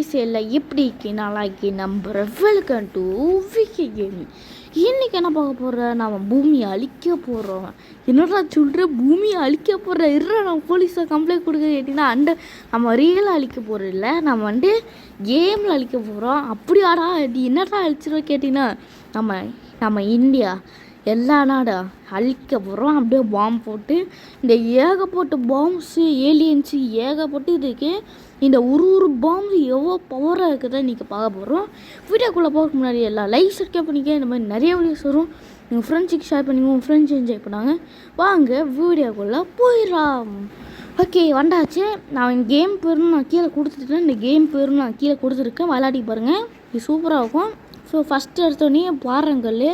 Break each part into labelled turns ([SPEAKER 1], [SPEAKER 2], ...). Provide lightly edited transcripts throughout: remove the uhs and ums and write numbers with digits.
[SPEAKER 1] Guys எல்லாம் எப்படி நாளாக்கி நம்புகிறேன். Welcome to VK gaming. இன்றைக்கி என்ன பார்க்க போகிறேன், நம்ம பூமியை அழிக்க போகிறோம். என்னடா சொல்கிற, பூமியை அழிக்க போகிறேன் இருற, நம்ம போலீஸை கம்ப்ளைண்ட் கொடுக்க கேட்டிங்கன்னா நம்ம ரியலாக அழிக்க போகிறோம் இல்லை, நம்ம கேமில் அழிக்க போகிறோம். அப்படியாடா இது என்னடா அழிச்சிருவோம் கேட்டிங்கன்னா நம்ம இந்தியா எல்லா நாடும் அழிக்க போகிறோம். அப்படியே பாம்பு போட்டு இந்த ஏகப்பட்ட பாம்ஸு ஏலியன்ஸு ஏகப்பட்டு இருக்கு. இந்த ஒரு பாம்பு எவ்வளோ பவராக இருக்குதா இன்றைக்கி பார்க்க போகிறோம். வீடியோக்குள்ளே போகிறதுக்கு முன்னாடி எல்லாம் லைக் சப்ஸ்கிரைப் பண்ணிக்க. இந்த மாதிரி நிறைய வீடியோஸ் வரும், உங்கள் ஃப்ரெண்ட்ஸுக்கு ஷேர் பண்ணிங்க, உங்கள் ஃப்ரெண்ட்ஸ் என்ஜாய் பண்ணாங்க. வாங்க வீடியோக்குள்ளே போயிடலாம். ஓகே வந்தாச்சு. நான் கேம் பேரும் நான் கீழே கொடுத்துட்டேன். இந்த கேம் பேரும் நான் கீழே கொடுத்துருக்கேன், விளையாடி பாருங்கள், இது சூப்பராக இருக்கும். ஸோ ஃபஸ்ட்டு எடுத்தோடனே பாருங்கள்.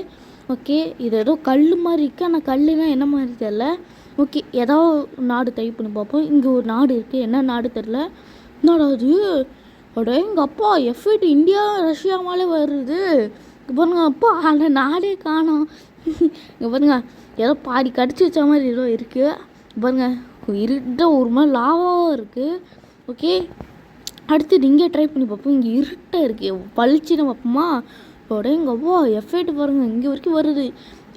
[SPEAKER 1] ஓகே இது ஏதோ கல் மாதிரி இருக்குது, ஆனால் கல்லுனா என்ன மாதிரி தெரில. ஓகே ஏதோ நாடு டைப் பண்ணி பார்ப்போம். இங்கே ஒரு நாடு இருக்குது, என்ன நாடு தெரில. என்னடா அது, அட எங்கள் அப்பா எஃபெக்ட் இந்தியா ரஷ்யாவாலே வருது. இங்கே பாருங்க, அப்பா அந்த நாடே காணோம். இங்கே பாருங்க ஏதோ பாதி கடிச்சு வச்ச மாதிரி ஏதோ இருக்குது. பாருங்க இருட்ட ஒரு மாதிரி லாவாகவும் இருக்குது. ஓகே அடுத்து இங்கே ட்ரை பண்ணி பார்ப்போம். இங்கே இருட்டாக இருக்குது, பளிச்சுன்னு பார்ப்போமா. அப்படியே எங்கள் அப்பா எஃபெக்ட் பாருங்கள், இங்கே வரைக்கும் வருது,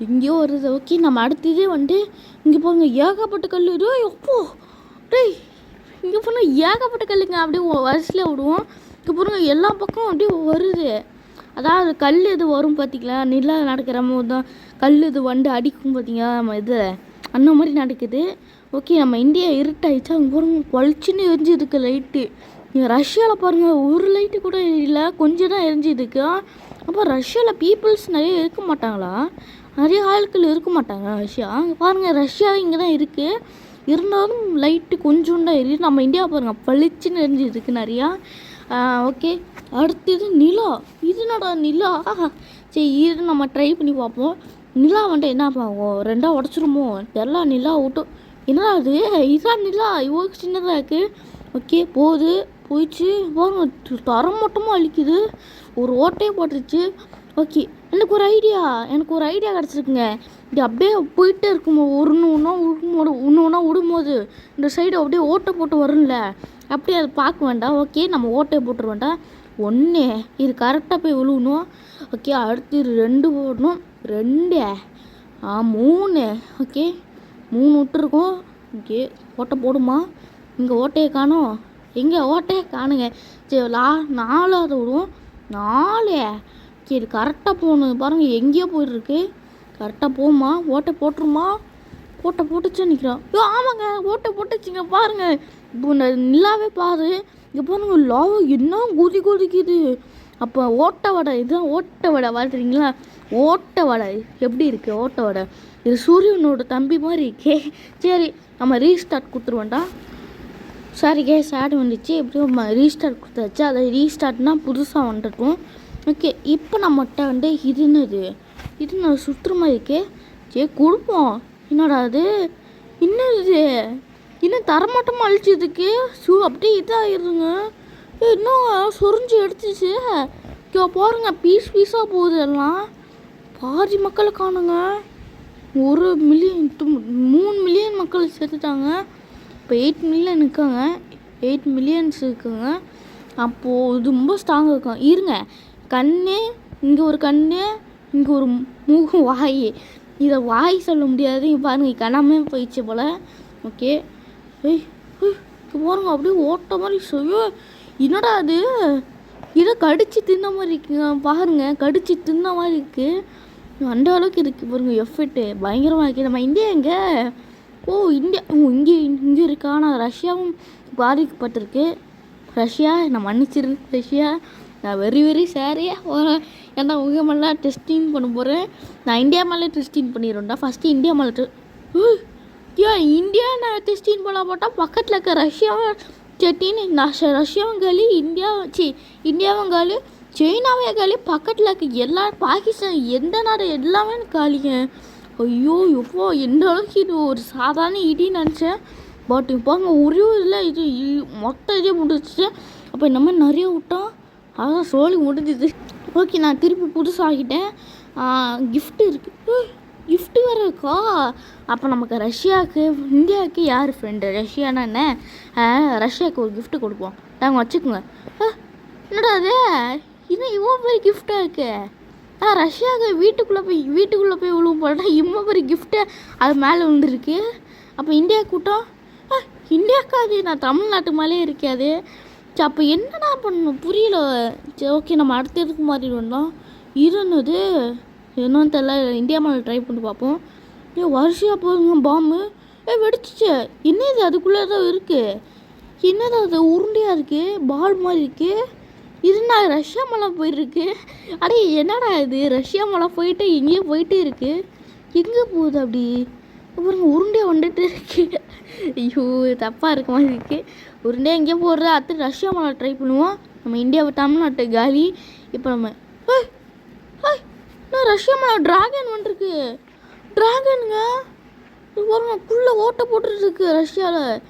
[SPEAKER 1] இங்கேயோ வருது. ஓகே நம்ம அடுத்ததே இங்கே பாருங்கள் ஏகப்பட்ட கல். எப்போ டேய் இங்கே போனால் ஏகப்பட்ட கல்லுங்க, அப்படியே வரிசையில் விடுவோம். இங்கே பாருங்கள் எல்லா பக்கம் அப்படியே வருது. அதாவது கல் இது வரும் பார்த்திங்களா, நிலா நடக்கிற போது தான் கல் இது அடிக்கும் பார்த்திங்களா, நம்ம இது அந்த மாதிரி நடக்குது. ஓகே நம்ம இந்தியா இருட்டாயிடுச்சா. அங்கே பாருங்கள் பளிச்சுன்னு எரிஞ்சிருக்கு லைட்டு. இங்கே ரஷ்யாவில் பாருங்கள் ஒரு லைட்டு கூட இல்லை, கொஞ்சம் தான் எரிஞ்சிருக்கு. அப்போ ரஷ்யாவில் பீப்புள்ஸ் நிறைய இருக்க மாட்டாங்களா, நிறைய ஆட்கள் இருக்க மாட்டாங்க ரஷ்யா. அங்கே பாருங்கள் ரஷ்யாவே இங்கே தான் இருக்குது, இருந்தாலும் லைட்டு கொஞ்சம் தான் எரியுது. நம்ம இந்தியா பாருங்கள் பளிச்சுன்னு எரிஞ்சிருக்கு நிறையா. ஓகே அடுத்தது நிலா. இது என்னடா நிலா, சரி இது நம்ம ட்ரை பண்ணி பார்ப்போம். நிலா என்ன பார்ப்போம், ரெண்டாக உடச்சிருமோ எல்லாம் நிலா விட்டோம். என்னடா அது, இதான் நிலா இவ்வளோ சின்னதாக இருக்குது. ஓகே போயிடுச்சு பாருங்க, தரம் மட்டுமா அழிக்குது, ஒரு ஓட்டையே போட்டுருச்சு. ஓகே எனக்கு ஒரு ஐடியா கிடச்சிருக்குங்க. இது அப்படியே போயிட்டே இருக்கும்போது ஒன்று ஒன்றா விடும்போது இந்த சைடு அப்படியே ஓட்டை போட்டு வரும்ல, அப்படியே அதை பார்க்க வேண்டாம். ஓகே நம்ம ஓட்டையை போட்டுற வேண்டாம், ஒன்று இது கரெக்டாக போய் விழுவணும். ஓகே அடுத்து 2 போடணும், 2 3. ஓகே 3 விட்டுருக்கோம். ஓகே ஓட்டை போடுமா, இங்கே ஓட்டையை காணோம், எங்கே ஓட்டையே காணுங்க. சரி 4ஆவது விடுவோம், 4. சரி கரெக்டாக போகணும் பாருங்கள், எங்கேயோ போயிட்டுருக்கு, கரெக்டாக போகுமா, ஓட்டை போட்டுருமா, ஓட்டை போட்டுச்சு நிற்கிறோம். ஆமாங்க ஓட்டை போட்டுச்சுங்க பாருங்கள். இப்போ இந்த நிலாவே பாரு, இங்கே பாருங்க லாவா என்ன குதிக்குது. அப்போ ஓட்டை வடை, இதுதான் ஓட்டை வடை பார்த்துறீங்களா, ஓட்டை வடை எப்படி இருக்குது ஓட்டை வடை, இது சூரியனோட தம்பி மாதிரி இருக்கே. சரி நம்ம ரீஸ்டார்ட் கொடுத்துருவோண்டா. சாரி கேஸ் ஆட் வந்துச்சு, எப்படியும் ரீஸ்டார்ட் கொடுத்தாச்சு. அதை ரீஸ்டார்ட்னால் புதுசாக வந்துட்டோம். ஓகே இப்போ நம்மகிட்ட இது நான் சுற்றுற மாதிரி இருக்கே. சரி கொடுப்போம். என்னடா அது, என்னது இன்னும் தரமாட்டமாக அழிச்சதுக்கு அப்படியே இதாகிடுதுங்க. இன்னும் சொரிஞ்சு எடுத்துச்சு. பாருங்க பீஸாக போகுது எல்லாம். பாதி மக்களை காணுங்க, 1 மில்லியன் 3 மில்லியன் மக்கள் சேர்த்துட்டாங்க. இப்போ 8 மில்லியன் இருக்காங்க, 8 மில்லியன்ஸ் இருக்குங்க. அப்போது இது ரொம்ப ஸ்ட்ராங்காக இருக்கும். இருங்க கண்ணு, இங்கே ஒரு கண்ணு, இங்கே ஒரு மூகம், வாய், இதை வாய் சொல்ல முடியாது. இங்கே பாருங்கள் கண்ணாமே போயிடுச்சு போல். ஓகே பாருங்க அப்படியே ஓட்ட மாதிரி செய்ய. என்னடா அது, இதை கடிச்சு தின்ன மாதிரி இருக்குங்க பாருங்கள், கடிச்சு தின்ன மாதிரி இருக்குது, அந்த அளவுக்கு இருக்குது பாருங்கள். எஃபெக்ட்டு பயங்கரமாக இருக்குது. நம்ம இந்தியா எங்கே, இந்தியா இங்கே இருக்கா. ஆனால் ரஷ்யாவும் பாதிக்கப்பட்டிருக்கு. ரஷ்யா நான் மன்னிச்சிரு, ரஷ்யா நான் வெரி சாரியாக ஏன்னா உங்கள் மேலே டெஸ்டிங் பண்ண போகிறேன். நான் இந்தியா மேலே டெஸ்டிங் பண்ணிடுறேன்டா. ஃபஸ்ட்டு இந்தியா மேலே இந்தியா நான் டெஸ்டிங் பண்ண போட்டால் பக்கத்தில் இருக்க ரஷ்யாவும் செட்டின்னு ரஷ்யாவும் காலி, இந்தியாவும் காலி, சைனாவே காலி, பக்கத்தில் இருக்க எல்லா பாகிஸ்தான் எந்த நாடு எல்லாமே காலிங்க. ஐயோ எப்போ எந்த அளவுக்கு இது ஒரு சாதாரண இடின்னு நினச்சேன். பட் இப்போ அங்கே ஒரே இல்லை, இது மொத்த இதே முடிஞ்சிச்சு. அப்போ இந்த மாதிரி நிறைய விட்டோம், அதான் சோழி முடிஞ்சிது. ஓகே நான் திருப்பி புதுசாகிட்டேன். கிஃப்ட்டு இருக்குது, கிஃப்ட்டு வேறு இருக்கா. அப்போ நமக்கு ரஷ்யாவுக்கு இந்தியாவுக்கு யார் ஃப்ரெண்டு, ரஷ்யானா என்ன, ரஷ்யாவுக்கு ஒரு கிஃப்ட்டு கொடுப்போம். நாங்கள் வச்சுக்கோங்க. என்னடா அது இன்னும் இவ்வளோ பெரிய கிஃப்டாக இருக்கு. ரஷ்யாவுக்கு வீட்டுக்குள்ளே போய் விழுவும் போட்டா இவ்வளோ பெரிய கிஃப்ட்டு அது மேலே விழுந்துருக்கு. அப்போ இந்தியா கூட்டம் இந்தியாவுக்கு அது நான் தமிழ்நாட்டு மேலேயே இருக்காது. சரி அப்போ என்னடா பண்ணணும் புரியல. சரி ஓகே நம்ம அடுத்த இதுக்கு மாதிரி வந்தோம். இருந்தது என்னன்னு தெரியல. இந்தியா மேலே ட்ரை பண்ணி பார்ப்போம். வருஷம் போதுங்க பாம்பு வெடிச்சிச்சு. என்னது அதுக்குள்ளே தான் இருக்குது. என்னது அது உருண்டையாக இருக்குது பால் மாதிரி இருக்குது. இது நான் ரஷ்யா மலை போயிருக்கு. அடே என்னடா இது ரஷ்யா மலை போயிட்டு எங்கேயோ போயிட்டே இருக்குது. எங்கே போகுது அப்படி பாருங்க உருண்டையாக வந்துட்டு இருக்கு. ஐயோ தப்பாக இருக்க மாதிரி இருக்குது. உருண்டையாக எங்கேயோ போடுறது. அடுத்து ரஷ்யா மலை ட்ரை பண்ணுவோம். நம்ம இந்தியாவை தமிழ்நாட்டு காலி. இப்போ நம்ம நான் ரஷ்யா மலை ட்ராகன் வந்துருக்கு. ட்ராகனுங்க பாருங்க குள்ளே ஓட்ட போட்டுருக்கு ரஷ்யாவில்.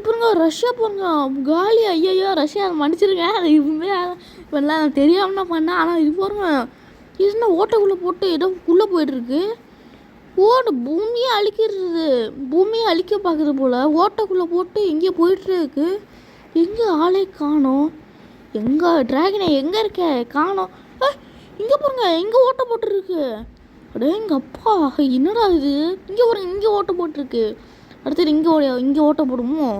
[SPEAKER 1] பாருங்க ரஷ்யா பாருங்க காலி. ஐயோ ரஷ்யா மன்னிச்சிருக்கேன். அது இப்பெல்லாம் தெரியாமனா பண்ணேன். ஆனால் இது பாருங்க இதுனா ஓட்டக்குள்ளே போட்டு ஏதோ உள்ளே போய்ட்டுருக்கு. பூமியை அழிக்கிறது. பூமியை அழிக்க பார்க்குறது போல் ஓட்டக்குள்ளே போட்டு எங்கேயோ போயிட்டு இருக்கு. எங்கே ஆளே காணோம். எங்கே ட்ராகனை எங்கே இருக்க காணோம். இங்கே பாருங்க எங்கே ஓட்ட போட்டுருக்கு. அப்படியே எங்கள் அப்பா என்னடா இது இங்கே பாருங்க இங்கே ஓட்ட போட்டிருக்கு. அடுத்தது இங்கே ஓட்ட போடுமோ.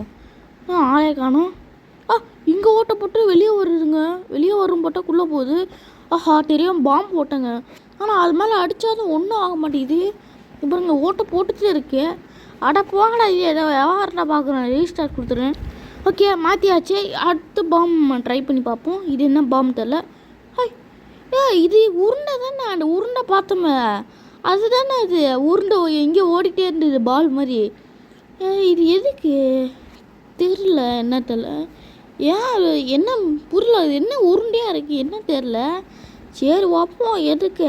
[SPEAKER 1] ஆளே காணோம். இங்கே ஓட்ட போட்டு வெளியே வருதுங்க. வெளியே வரும் போட்டால் குள்ளே போகுது. தெரியாமல் பாம்பு போட்டேங்க. ஆனால் அது மேலே அடித்தாலும் ஒன்றும் ஆக மாட்டேங்குது. இப்போ இங்கே ஓட்ட போட்டுட்டே இருக்கு. போங்கடா இது ஏதோ வியாபாரத்தை பார்க்குறேன். ரீஸ்டார்ட் கொடுத்துருவேன். ஓகே மாற்றியாச்சு. அடுத்து பாம்பு ட்ரை பண்ணி பார்ப்போம். இது என்ன பாம்பு தெரில. இது உருண்டை தானே. அந்த உருண்டை பார்த்தோமே அதுதானே. இது உருண்டை எங்கேயோ ஓடிட்டே இருந்தது பால் மாதிரி. இது எதுக்கு தெரில என்ன தெரில. என்ன புரியல. இது என்ன உருண்டையாக இருக்குது என்ன தெரில. சரி வைப்போம். எதுக்கு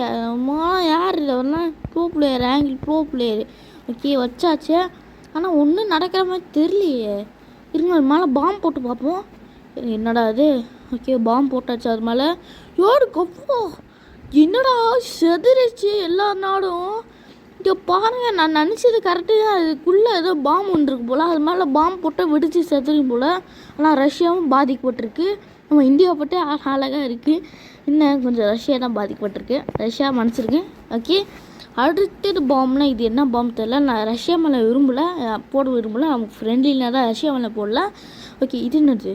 [SPEAKER 1] யார் இதெல்லாம் bro player angle bro player. Okay வச்சாச்சு. ஆனால் ஒன்றும் நடக்கிற மாதிரி தெரியலையே. இருங்க அது மேலே பாம்பு போட்டு பார்ப்போம். என்னடா அது. ஓகே பாம்பு போட்டாச்சு அது மேலே. கப்போ என்னடா செதறிச்சு எல்லா நாடும். இங்கே பாருங்கள் நான் நினச்சது கரெக்டு தான். அதுக்குள்ளே ஏதோ பாம்பு வந்துருக்கு போல். அது மேலே பாம்பு போட்டால் வெடிச்சு செத்துரும் போல். ஆனால் ரஷ்யாவும் பாதிக்கப்பட்டிருக்கு. நம்ம இந்தியாவை பற்றி அழகாக இருக்குது. இன்னும் கொஞ்சம் ரஷ்யா தான் பாதிக்கப்பட்டிருக்கு. ரஷ்யா மன்னிச்சிருக்கு. ஓகே அடுத்தது பாம்புனா இது என்ன பாம்பு தெரியல. நான் ரஷ்யா மேலே போட விரும்பலை. அவங்க ஃப்ரெண்ட்லினா தான் ரஷ்யா மேலே போடல. ஓகே இது என்னது.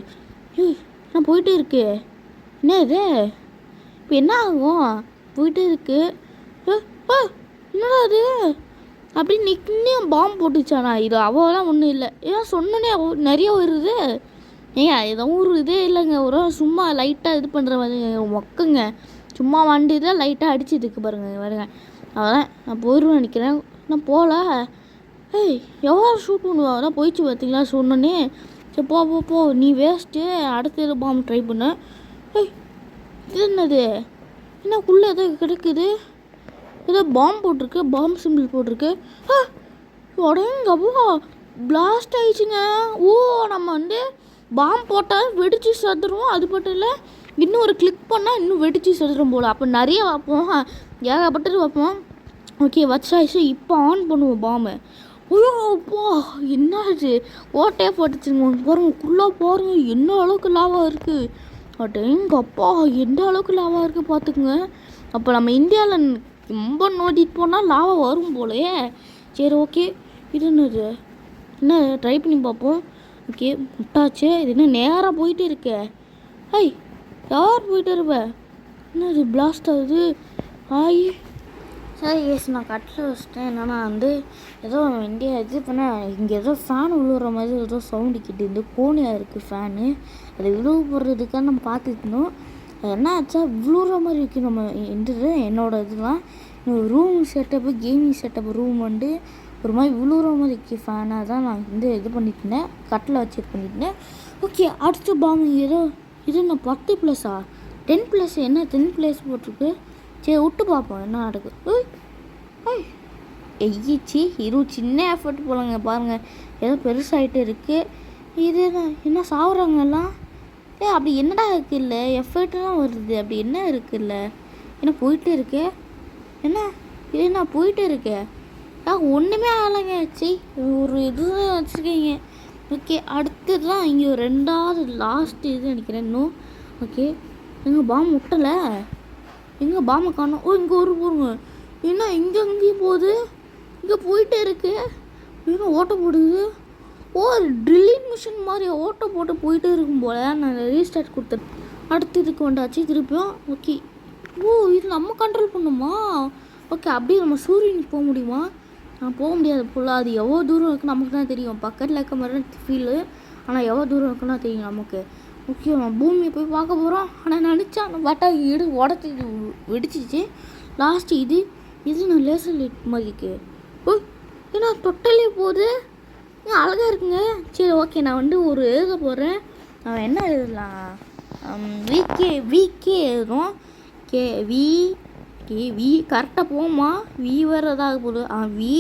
[SPEAKER 1] நான் போயிட்டே இருக்கு. என்ன இது இப்போ என்ன ஆகும். போயிட்டே இருக்கு. என்னடா அது அப்படி நிற்கும் பாம்பு போட்டுச்சானா. இது அவ்வளோலாம் ஒன்றும் இல்லை. ஏன் சொன்னோன்னே நிறைய வருது. எதுவும் ஒரு இதே இல்லைங்க. ஒரு சும்மா லைட்டாக இது பண்ணுற மாதிரி மொக்குங்க. சும்மா வண்டி தான் லைட்டாக அடிச்சுதுக்கு பாருங்க. அதான் நான் போயிடுவேன் நினைக்கிறேன். நான் போகல. எவ்வளோ ஷூட் பண்ணுவேன். அதான் போயிடுச்சு பார்த்தீங்களா சொன்னோன்னே. சரி போ நீ வேஸ்ட்டு. அடுத்த இது பாம்பு ட்ரை பண்ண. இது என்னது என்னக்குள்ளே ஏதோ கிடைக்குது. ஏதோ பாம்பு போட்டிருக்கு. பாம்பு சிம்பிள் போட்டிருக்கு. உடங்கப்போ பிளாஸ்ட் ஆயிடுச்சுங்க. நம்ம பாம்பு போட்டால் வெடிச்சு செத்துருவோம். அது மட்டும் இல்லை இன்னும் ஒரு கிளிக் பண்ணால் இன்னும் வெடிச்சு செத்துரும் போல். அப்போ நிறைய வைப்போம். ஏகப்பட்டது வைப்போம். ஓகே வச்சாயிடுச்சு. இப்போ ஆன் பண்ணுவோம் பாம்பு. அப்பா என்ன ஆச்சு ஓட்டையே போட்டுச்சுங்க. பாருங்கக்குள்ளே பாருங்க என்ன அளவுக்கு லாவாக இருக்குது. எங்கப்பா எந்த அளவுக்கு லாவாக இருக்குது பார்த்துக்குங்க. அப்போ நம்ம இந்தியாவில் ரொம்ப நோண்டிட்டு போனால் லாவா வரும் போலையே. சரி ஓகே இது என்னது என்ன ட்ரை பண்ணி பார்ப்போம். ஓகே முட்டாச்சு. இது என்ன நேராக போயிட்டே இருக்கே. யார் போயிட்டே இருப்பேன். என்ன இது பிளாஸ்ட் ஆகுது. சரி நான் கட்டில் வச்சிட்டேன். என்னன்னா ஏதோ இந்தியா இது பண்ணால் இங்கே ஏதோ ஃபேன் விழுற மாதிரி ஏதோ சவுண்டு கிட்டு கோணியாக இருக்குது ஃபேனு. அதை விழுவு போடுறதுக்காக நம்ம பார்த்துக்கணும். என்ன ஆச்சா விழுற மாதிரி இருக்குது. நம்ம என்னோட இதுதான் room setup gaming setup room ஒரு மாதிரி விழுற மாதிரி இருக்குது ஃபேனாக தான் நான் இது பண்ணிட்டுருந்தேன். கட்டில் வச்சு இது பண்ணிட்டேன். ஓகே அடுத்த பாம்பு இது என்ன 10+ஆ 10+. என்ன 10+ போட்டிருக்கு. சரி விட்டு பார்ப்போம் என்ன நடக்குது. எய்யிச்சு இது சின்ன எஃபர்ட் போலங்க. பாருங்கள் ஏதோ பெருசாகிட்டு இருக்குது. இது என்ன சாப்பிட்றாங்கலாம். அப்படி என்னடா இருக்குல்ல எஃபர்ட்லாம் வருது. அப்படி என்ன இருக்குல்ல என்ன போயிட்டே இருக்கு. என்ன இது என்ன போயிட்டே இருக்கு. ஒன்றுமே ஆகலைங்க. ஒரு இது வச்சுருக்கீங்க. ஓகே அடுத்தது தான் இங்கே ரெண்டாவது லாஸ்ட் இது நினைக்கிறேன் இன்னும். ஓகே எங்கள் பாம் முட்டலை, எங்கே பாம்பை காணோம். ஓ இங்கே ஒரு போடுங்க, என்ன இங்கே அங்கேயும் போகுது, இங்கே போயிட்டே இருக்கு, என்ன ஓட்ட போடுது. ஓ ட்ரில்லிங் மிஷின் மாதிரி ஓட்ட போட்டு போயிட்டே இருக்கும் போல். நான் ரீஸ்டார்ட் கொடுத்தேன். அடுத்து இதுக்கு வந்தாச்சு திருப்பியும். ஓகே, ஓ இது நம்ம கண்ட்ரோல் பண்ணுமா? ஓகே, அப்படியே நம்ம சூரியனுக்கு போக முடியுமா? நான் போக முடியாது போல். அது எவ்வளோ தூரம் இருக்குன்னு நமக்கு தான் தெரியும். பக்கத்தில் இருக்க மாதிரி ஃபீலு, ஆனால் எவ்வளோ தூரம் இருக்குன்னா தெரியும் நமக்கு. ஓகே, நம்ம பூமியை போய் பார்க்க போகிறோம். ஆனால் நினச்சா அந்த பட்டா உடச்சி வெடிச்சிச்சு. லாஸ்ட்டு இது நான் லேசர் லைட் மாதிரி இருக்கு. ஓ ஏன்னா தொட்டலே போகுது, அழகாக இருக்குங்க. சரி ஓகே, நான் ஒரு எழுத போகிறேன். நான் என்ன எழுதலாம்? விகே எழுதும். வி கரெக்டாக போமா? வி வேறு எதாவது போகுது. வி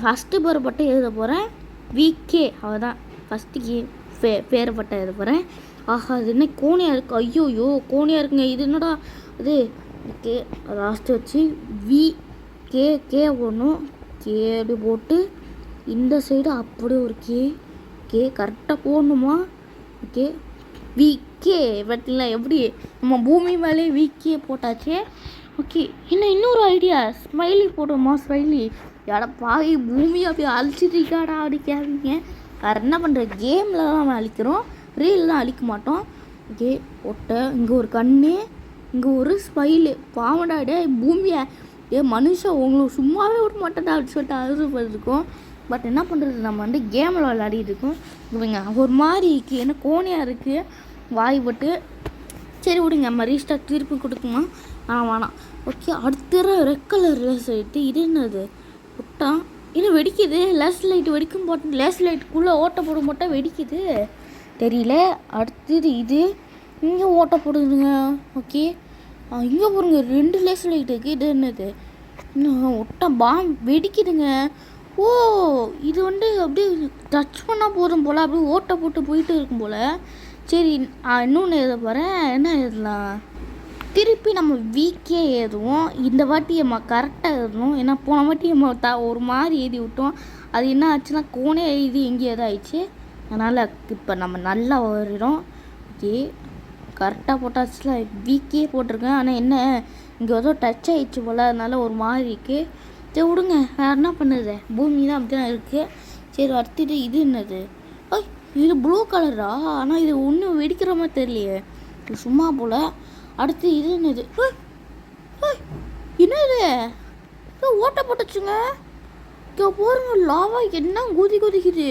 [SPEAKER 1] ஃபஸ்ட்டு பேரப்பட்ட எழுத போகிறேன். விகே அவதான் ஃபஸ்ட்டு பேரப்பட்ட எழுத போகிறேன். ஆஹா, அது என்ன கோணியாக இருக்குது? ஐயோயோ கோணியாக இருக்குங்க. இது என்னடா இது? கே லாஸ்ட்டு வச்சு கே போடணும். கே அப்படி போட்டு இந்த சைடு அப்படியே ஒரு கே கரெக்டாக போடணுமா? ஓகே, விகே பார்த்தீங்களா எப்படி நம்ம பூமி மேலே விகே போட்டாச்சு. ஓகே, இன்னொரு ஐடியா, ஸ்மைலி போட்டோமா? ஸ்மைலி எடா பாய் பூமி அப்படியே அழிச்சிருக்காடா அப்படி கேட்பீங்க. வேறு என்ன பண்ணுற, கேமில் தான் நம்ம அழிக்கிறோம், ரீல் தான் அழிக்க மாட்டோம். ஓகே போட்ட இங்கே ஒரு கண்ணு, இங்கே ஒரு ஸ்மைலு. பாவடாடே பூமியை மனுஷன் உங்களுக்கு சும்மாவே விட மாட்டேன்டா அப்படின்னு சொல்லிட்டு அழுதுபட்டுருக்கோம். பட் என்ன பண்ணுறது, நம்ம கேமில் விளையாடிட்டு இருக்கோம். இவங்க ஒரு மாதிரி இருக்குது, என்ன கோணியாக இருக்குது வாய்ப்பட்டு. சரி விடுங்க, நம்ம ரீஸ்டார்ட் திருப்பி கொடுக்குமா? வேணாம். ஓகே, அடுத்த ரெட் கலர் லேஸ் லைட்டு. இது என்னது விட்டான், இன்னும் வெடிக்குது. லேஸ் லைட்டு வெடிக்கும் போட்டு லேஸ் லைட்டுக்குள்ளே ஓட்ட போட மாட்டால் வெடிக்குது தெரியல. அடுத்தது இது இங்கே ஓட்ட போடுதுங்க. ஓகே, இங்கே போடுங்க 2 லேஸ் லைட் இருக்குது. இது என்னது? இன்னும் ஒட்டா பாம் வெடிக்குதுங்க. ஓ இது அப்படியே டச் பண்ணால் போதும் போல், அப்படியே ஓட்ட போட்டு போயிட்டு இருக்கும் போல். சரி இன்னொன்று எழுத போகிறேன். என்ன எழுதலாம்? திருப்பி நம்ம விகே எழுதுவோம். இந்த வாட்டி நம்ம கரெக்டாக எழுதணும். ஏன்னா போன வாட்டி நம்ம ஒரு மாதிரி எழுதி விட்டோம். அது என்ன ஆச்சுன்னா கோனே எழுதி எங்கேயோ ஆயிடுச்சு. அதனால் இப்போ நம்ம நல்லா வரிடும். ஓகே, கரெக்டாக போட்டாச்சுல, விகே போட்டிருக்கேன். ஆனால் என்ன இங்கே ஏதோ டச் ஆகிடுச்சு போல், அதனால ஒரு மாதிரி இருக்குது. சரி விடுங்க, வேறு என்ன பண்ணுது, பூமி தான் அப்படி தான் இருக்குது. சரி அடுத்தது இது என்னது? இது ப்ளூ கலரா? ஆனால் இது ஒன்றும் வெடிக்கிற மாதிரி தெரியலையே, இது சும்மா போல். அடுத்து இது என்னது? என்னது ஓட்ட போட்டுச்சுங்க. இங்கே போகிறவங்க லாவா என்ன குதிக்குது.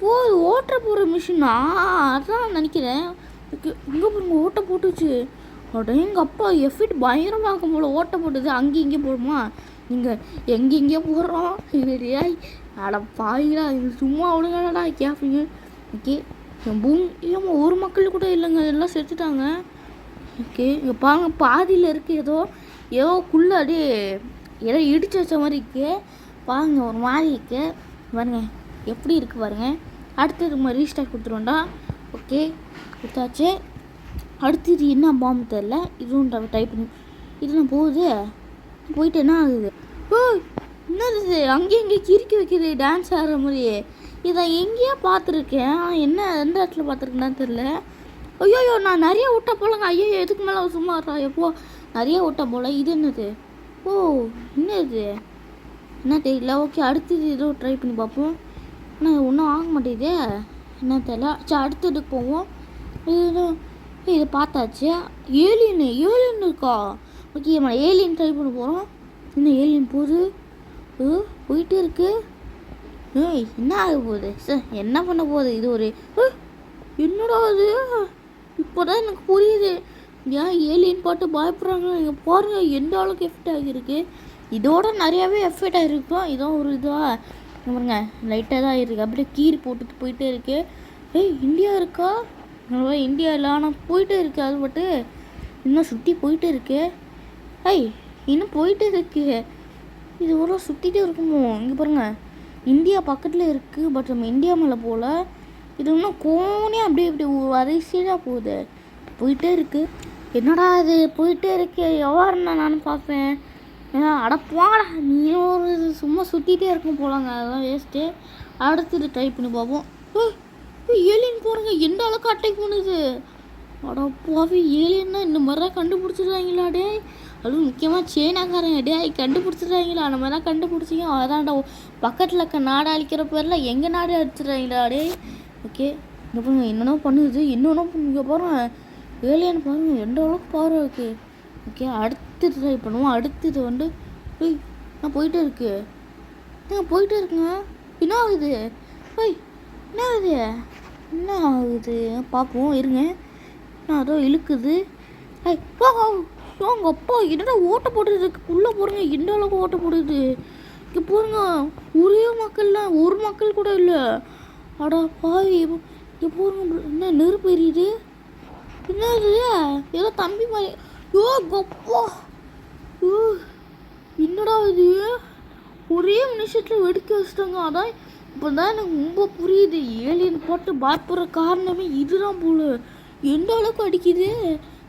[SPEAKER 1] ஓ ஓட்ட போகிற மிஷினா? அதான் நினைக்கிறேன். இங்கே பாருங்க ஓட்ட போட்டுச்சு. அப்படியே எங்கள் அப்பா எஃபிட் பயங்கரமாக இருக்கும் போல் ஓட்ட போட்டுது. அங்கேயும் இங்கே போடுமா? நீங்கள் எங்கெங்கே போடுறோம் இல்லையா? அட பாயிடா, இது சும்மா விடுங்கடா கேட்பீங்க. ஓகே, ஏமா ஒரு மக்கள் கூட இல்லைங்க, எல்லாம் செத்துட்டாங்க. ஓகே, இங்கே பாருங்க பாதியில் இருக்குது. ஏதோ குள்ளே அப்படியே ஏதோ இடிச்சு வச்ச மாதிரி இருக்குது பாருங்க, ஒரு மாதிரி இருக்குது பாருங்க, எப்படி இருக்குது பாருங்க. அடுத்தது நம்ம ரீஸ்டார்ட் கொடுத்துருவோண்டா. ஓகே கொடுத்தாச்சு. அடுத்தது என்ன பாம்பு தெரில, இதுவும் டைப் பண்ணி இதெல்லாம் போகுது. போயிட்டு என்ன ஆகுது? ஓ என்னது அங்கேயும் இங்கே கிறுக்கி வைக்கிது டான்ஸ் ஆடுற மாதிரியே. இதை எங்கேயோ பார்த்துருக்கேன், என்ன எந்த இடத்துல பார்த்துருக்கேன்னு தெரில. ஐயோ நான் நிறைய விட்ட போலங்க. ஐயோ எதுக்கு மேலே சும்மா எப்போ நிறைய விட்ட போல. இது என்னது? ஓ என்னது என்ன தெரியல. ஓகே அடுத்தது ஏதோ ட்ரை பண்ணி பார்ப்போம். ஆனால் ஒன்றும் ஆக மாட்டேங்குது, என்ன தெரியல. சரி அடுத்ததுக்கு போவோம். இதை பார்த்தாச்சு. ஏலியன் இருக்கா? ஓகே நம்ம ஏலியன் ட்ரை பண்ண போகிறோம். இன்னும் ஏலியன் போகுது, போயிட்டே இருக்கு. என்ன ஆக போகுது? சார் என்ன பண்ண போகுது? இது ஒரு என்னடா அது? இப்போ தான் எனக்கு புரியுது ஏன் ஏலியன் பாட்டு பயப்படுறாங்க. இங்கே பாருங்கள் எந்த அளவுக்கு எஃபெக்ட் ஆகியிருக்கு. இதோட நிறையாவே எஃபெக்ட் ஆகிருக்கும். இதோ ஒரு இதாக பாருங்க லைட்டாக தான் இருக்குது. அப்படியே கீரி போட்டுட்டு போயிட்டே இருக்கு. இந்தியா இருக்கா? இந்தியா இல்லை, ஆனால் போயிட்டே இருக்கு. அது பட்டு இன்னும் சுற்றி போயிட்டே இருக்கு. இன்னும் போயிட்டே இருக்கு. இது ஒரு சுற்றிட்டே இருக்குமோ? இங்கே பாருங்கள் இந்தியா பக்கத்தில் இருக்குது, பட் நம்ம இந்தியா மேலே போகல. இது இன்னும் கோனே அப்படியே இப்படி வரிசையாக போகுது, போயிட்டே இருக்குது. என்னடா இது போயிட்டே இருக்கு, எவ்வாறுண்ணா நானும் பார்ப்பேன். அடப்பாடா நீ ஒரு சும்மா சுற்றிட்டே இருக்கும் போலாங்க, அதெல்லாம் வேஸ்ட்டு. அடுத்தது ட்ரை பண்ணி பார்ப்போம். ஏலியன் போகிறங்க எந்த அளவுக்கு அட்டாக் பண்ணுது. அடா போவே ஏலியன்னா இந்த மாதிரிலாம் கண்டுபிடிச்சிடுறாங்களா டே. அதுவும் முக்கியமாக சைனாக்காரங்க டே கண்டுபிடிச்சிடுறாங்களா. அந்த மாதிரிலாம் கண்டுபிடிச்சிங்க அதான்டா பக்கத்தில் இருக்க நாடு அழிக்கிற பேரில் எங்கள் நாடு அடிச்சிடுறாங்களா டே. ஓகே இங்கே பாருங்க என்னென்ன பண்ணுது என்னென்ன இங்கே பாருங்க ஏலியன் பாருங்கள் எந்த அளவுக்கு பவர் இருக்குது. ஓகே அடுத்தது ட்ரை பண்ணுவோம். அடுத்தது வந்து நான் போயிட்டே இருக்கு போயிட்டே இருக்குங்க. என்ன ஆகுது என்ன ஆகுது என்ன ஆகுது பார்ப்போம் இருங்க. நான் அதோ இழுக்குது. உங்கள் அப்பா என்னடா ஓட்ட போடுறது உள்ளே போடுங்க எந்த அளவுக்கு ஓட்ட போடுது. இங்கே போடுங்க ஒரே மக்கள்லாம் ஒரு மக்கள் கூட இல்லை. அடா பாவி இங்கே போடுங்க என்ன நெருப்பு எரியுது. என்னது ஏதோ தம்பி மாதிரி கப்பா என்னடா இது ஒரே நிமிஷத்தில் வெடிக்க வச்சுட்டாங்க. அதான் இப்போ தான் எனக்கு ரொம்ப புரியுது ஏலியன் போட்டு பயப்படுற காரணமே இதுதான் போல. எந்த அளவுக்கு அடிக்குது.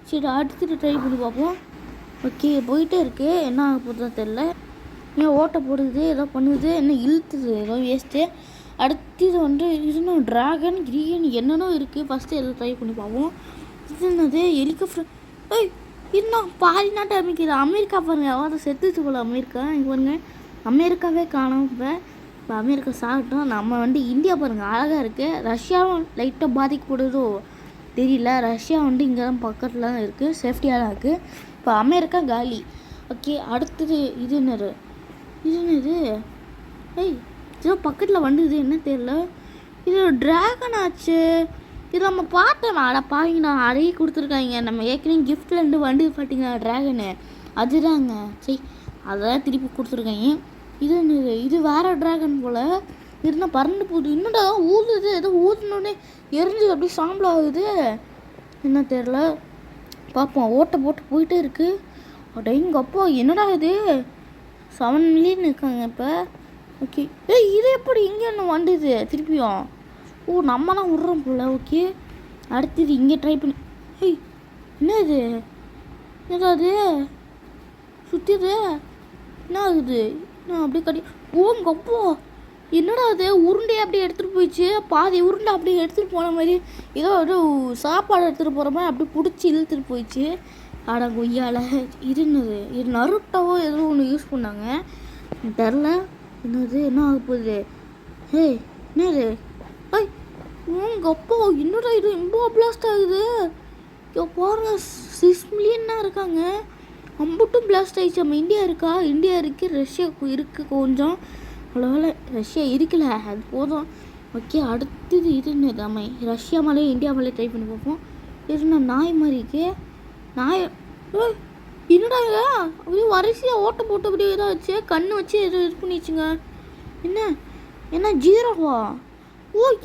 [SPEAKER 1] சரி அடுத்துட்டு ட்ரை பண்ணி பார்ப்போம். ஓகே போயிட்டே இருக்கு என்ன ஆக போதுதான் தெரில. ஏன் ஓட்ட போடுது ஏதோ பண்ணுது என்ன இழுத்துது ஏதோ வேஸ்ட்டு. அடுத்தது வந்து இது ட்ராகன் கிரீன் என்னென்னோ இருக்குது. ஃபஸ்ட்டு எல்லாம் ட்ரை பண்ணி பார்ப்போம். இது என்னது ஹெலிகாப்டர் இன்னும் பாதி நாட்டு அமைக்குது. அமெரிக்கா பாருங்க அதை செத்துச்சு போல அமெரிக்கா. இங்கே பாருங்க அமெரிக்காவே காணும். இப்போ அமெரிக்கா சாகட்டும். நம்ம வந்து இந்தியா பாருங்கள் அழகாக இருக்குது. ரஷ்யாவும் லைட்டாக பாதிக்கப்படுதோ தெரியல. ரஷ்யா வந்து இங்கே தான் பக்கத்தில் தான் இருக்குது சேஃப்டியாக தான் இருக்குது. இப்போ அமெரிக்கா காலி. ஓகே அடுத்தது இது என்னது இதோ பக்கத்தில் வந்தது என்ன தெரியல. இது ட்ராகன் ஆச்சு. இது நம்ம பார்த்தோம் அட பாவீங்கண்ணா அடையே கொடுத்துருக்காங்க. நம்ம ஏற்கனவே கிஃப்ட்லேருந்து வந்து பார்த்தீங்கன்னா ட்ராகனு அதுதாங்க சரி அதான் திருப்பி கொடுத்துருக்காங்க. இது வேறு ட்ராகன் போல் இருந்தால் பறந்து போகுது. என்னடா ஊதுது ஏதோ ஊதுனோடனே எரிஞ்சு அப்படியே சாம்பல் ஆகுது என்ன தெரில. பார்ப்போம் ஓட்ட போட்டு போயிட்டே இருக்குது. எங்கள் அப்பா என்னடா இது 7 மில்லியன் இருக்காங்க இப்போ. ஓகே இது எப்படி இங்கே ஒன்று வந்தது திருப்பியும். நம்ம தான் விட்றோம் போல். ஓகே அடுத்தது இங்கே ட்ரை பண்ணி என்ன இது என்னது சுற்றிது என்ன ஆகுது என்ன அப்படியே கட்டி கப்போ என்னடா அது உருண்டையை அப்படியே எடுத்துகிட்டு போயிடுச்சு. பாதி உருண்டை அப்படியே எடுத்துகிட்டு போன மாதிரி ஏதோ ஒரு சாப்பாடு எடுத்துகிட்டு போகிற மாதிரி அப்படியே பிடிச்சி இழுத்துட்டு போயிடுச்சு. ஆடா கொய்யால இது என்னது இது நருட்டாவோ ஏதோ ஒன்று யூஸ் பண்ணாங்க தெரில. என்னது என்ன ஆக போகுது என்னது அப்பா என்னடா இது இவ்வளோ பிளாஸ்ட் ஆகுது. பாருங்க 6 மில்லியன் தான் இருக்காங்க. அம்புட்டும் பிளாஸ்ட் ஆகிடுச்சு. நம்ம இந்தியா இருக்குது ரஷ்யா இருக்குது கொஞ்சம் அவ்வளோவில் ரஷ்யா இருக்கல அது போதும். ஓகே அடுத்தது இது என்னது நம்ம ரஷ்யா மேலே இந்தியா மேலே ட்ரை பண்ணி பார்ப்போம். இது நாய் மாதிரி இருக்கு. நாய் என்னடா அப்படியே வரிசையாக ஓட்ட போட்டு அப்படியே ஏதோ வச்சு கண்ணு வச்சு ஏதோ இது பண்ணிச்சுங்க. என்ன ஜீரோவா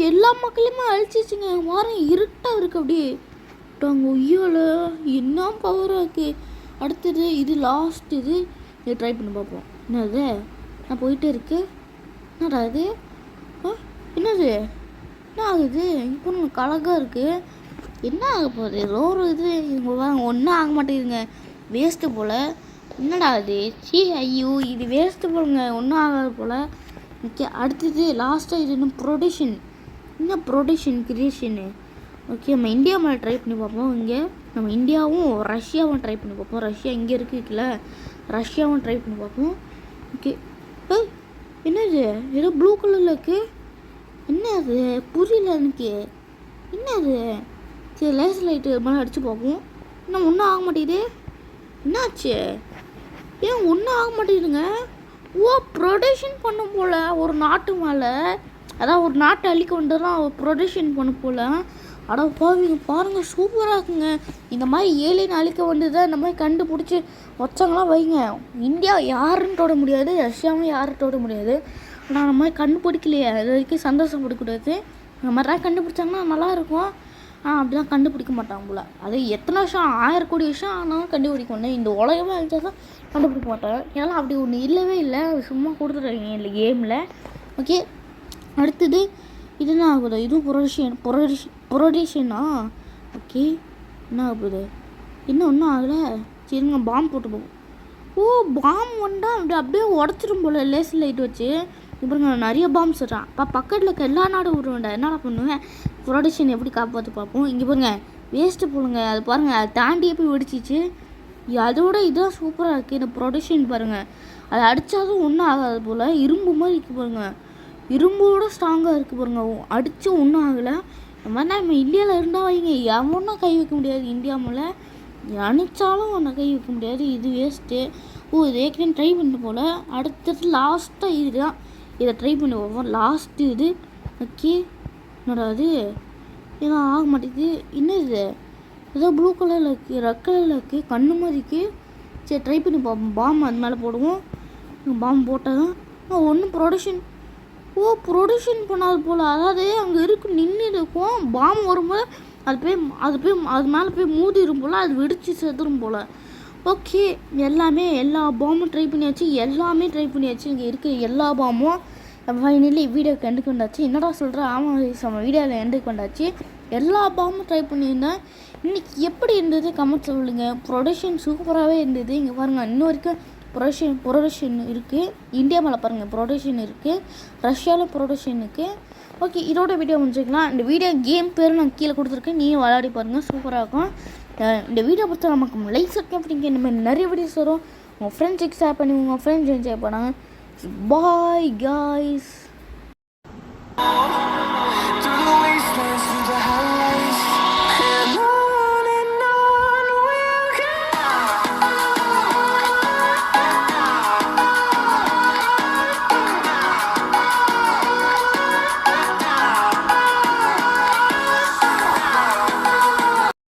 [SPEAKER 1] எல்லா மக்களையுமே அழிச்சிச்சுங்க. வாரம் இருட்டாக இருக்குது அப்படியே ஒய்யோல என்ன பவராக இருக்குது. அடுத்தது இது லாஸ்ட் இது ட்ரை பண்ணி பார்ப்போம். என்னது நான் போயிட்டே இருக்கு என்னடா இது என்னது என்ன ஆகுது இப்போ நமக்கு அழகாக இருக்குது. என்ன ஆக போகுது ஏதோ ஒரு இது ஒன்றும் ஆக மாட்டேங்குதுங்க வேஸ்ட்டு போல். என்னடா அது ஐயோ இது வேஸ்ட்டு போலுங்க ஒன்றும் ஆகாது போல். ஓகே அடுத்தது லாஸ்ட்டாக இது இன்னும் ப்ரொடக்ஷன் கிரியேஷனு. ஓகே நம்ம இந்தியா மேலே ட்ரை பண்ணி பார்ப்போம். இங்கே நம்ம இந்தியாவும் ரஷ்யாவும் ட்ரை பண்ணி பார்ப்போம். ரஷ்யா இங்கே இருக்குல்ல ரஷ்யாவும் ட்ரை பண்ணி பார்ப்போம். ஓகே என்னது ஏதோ ப்ளூ கலரில் இருக்குது. என்ன அது புரியல எனக்கு என்ன அது. சரி லேசர் லைட்டு மேலே அடித்து பார்ப்போம். இன்னும் ஒன்றும் ஆக மாட்டேங்குது. என்னாச்சு ஏன் ஒன்றும் ஆக மாட்டேங்குதுங்க. ப்ரொடக்ஷன் பண்ண போல் ஒரு நாட்டு மேலே அதான் ஒரு நாட்டை அழிக்க வந்துடலாம் ப்ரொடக்ஷன் பண்ண போல். அட பாவிங்க பாருங்கள் சூப்பராக இருக்குங்க. இந்த மாதிரி ஏலியன் அழிக்க வந்ததை இந்த மாதிரி கண்டுபிடிச்சி வச்சாங்களாம் வைங்க. இந்தியா யாருன்னு தொட முடியாது ரஷ்யாவும் யாரும் தொட முடியாது. ஆனால் அந்த மாதிரி கண்டுபிடிக்கலையே அது வரைக்கும் சந்தோஷப்படக்கூடாது. அந்த மாதிரிலாம் கண்டுபிடிச்சாங்கன்னா நல்லாயிருக்கும். அப்படிலாம் கண்டுபிடிக்க மாட்டாங்க போல். அது எத்தனை வருஷம் 1000 கோடி வருஷம் ஆனாலும் கண்டுபிடிக்க மாட்டேன். இந்த உலகமே அழிச்சா தான் கண்டுபிடிக்க மாட்டாங்க. ஏன்னா அப்படி ஒன்று இல்லவே இல்லை சும்மா கொடுத்துட்றாங்க இல்லை கேமில். ஓகே அடுத்தது இது என்ன ஆகுது இதுவும் ப்ரொடக்ஷனா. ஓகே என்ன ஆகுது இன்னும் ஒன்றும் ஆகலை. சரிங்க பாம்பு போட்டு போகும். பாம்பு வந்தால் அப்படியே உடச்சிடும் போல் லேசர் லைட் வச்சு. இப்போங்க நிறைய பாம்பு சொல்கிறான். பக்கத்தில் இருக்க எல்லா நாடும் விடுவேன்டா என்னடா பண்ணுவேன். ப்ரொடக்ஷன் எப்படி காப்பாற்ற பார்ப்போம். இங்கே பாருங்க வேஸ்ட்டு போலுங்க. அது பாருங்கள், அதை தாண்டியே போய் வெடிச்சிச்சு. அதோட இதுதான் சூப்பராக இருக்குது. இந்த ப்ரொடக்ஷன் பாருங்கள், அதை அடித்தாலும் ஒன்றும் ஆகாது போல். இரும்பு மாதிரி இருக்குது பாருங்கள், இரும்போட ஸ்ட்ராங்காக இருக்குது பாருங்கள். அடித்தும் ஒன்றும் ஆகலை. இந்த மாதிரி நம்ம இந்தியாவில் இருந்தால் வைங்க, எவனும் கை வைக்க முடியாது. இந்தியாவில் அணிச்சாலும் ஒன்றை கை வைக்க முடியாது. இது வேஸ்ட்டு. இது ஏற்கனவே ட்ரை பண்ணி போல். அடுத்தது லாஸ்ட்டாக இதுதான், இதை ட்ரை பண்ணி போவோம். லாஸ்ட்டு இது. ஓகே, என்னோட அது ஏன்னா ஆக மாட்டேங்குது. இன்னும் இது ஏதோ ப்ளூ கலரில் இருக்குது, ரெட் கலரில் இருக்குது, கண்ணு மாதிரி இருக்குது. சரி, ட்ரை பண்ணி பார்ப்போம். பாம் அது மேலே போடுவோம். பாம் போட்டால் தான் ஒன்றும் ப்ரொடக்ஷன் பண்ணாது போல். அதாவது அங்கே இருக்கு நின்று இருக்கும். பாம் வரும்போது அது மேலே போய் மூடிடும் போல். அது வெடித்து செத்துரும் போல். ஓகே, எல்லா பாமும் ட்ரை பண்ணியாச்சு. இங்கே இருக்கிற எல்லா பாமும் ஃபைனலி வீடியோக்கு எண்டுக்கு வந்தாச்சு. என்னடா சொல்கிறேன்? ஆமாம், நம்ம வீடியோவில் எண்டுக்கு வந்தாச்சு. எல்லா பாமும் ட்ரை பண்ணியிருந்தேன். இன்றைக்கி எப்படி இருந்தது கமெண்ட் சொல்லுங்கள். ப்ரொடக்ஷன் சூப்பராகவே இருந்தது. இங்கே பாருங்கள், இன்னும் வரைக்கும் ப்ரொடக்ஷன் இருக்குது. இந்தியா மேலே பாருங்கள் ப்ரொடக்ஷன் இருக்குது, ரஷ்யாவில் ப்ரொடக்ஷன் இருக்குது. ஓகே, இதோட வீடியோ முடிச்சுக்கலாம். இந்த வீடியோ கேம் பேர் நான் கீழே கொடுத்துருக்கேன், நீங்கள் விளையாடி பாருங்கள், சூப்பராக இருக்கும். இந்த வீடியோ பொறுத்த நமக்கு லைக் சப்ஸ்கிரைப் பண்ணிங்க. இந்த மாதிரி நிறைய வீடியோஸ் வரும். உங்கள் ஃப்ரெண்ட்ஸுக்கு ஷேர் பண்ணி உங்கள் ஃப்ரெண்ட்ஸ் என்ஜாய் பண்ணாங்க. Bye guys.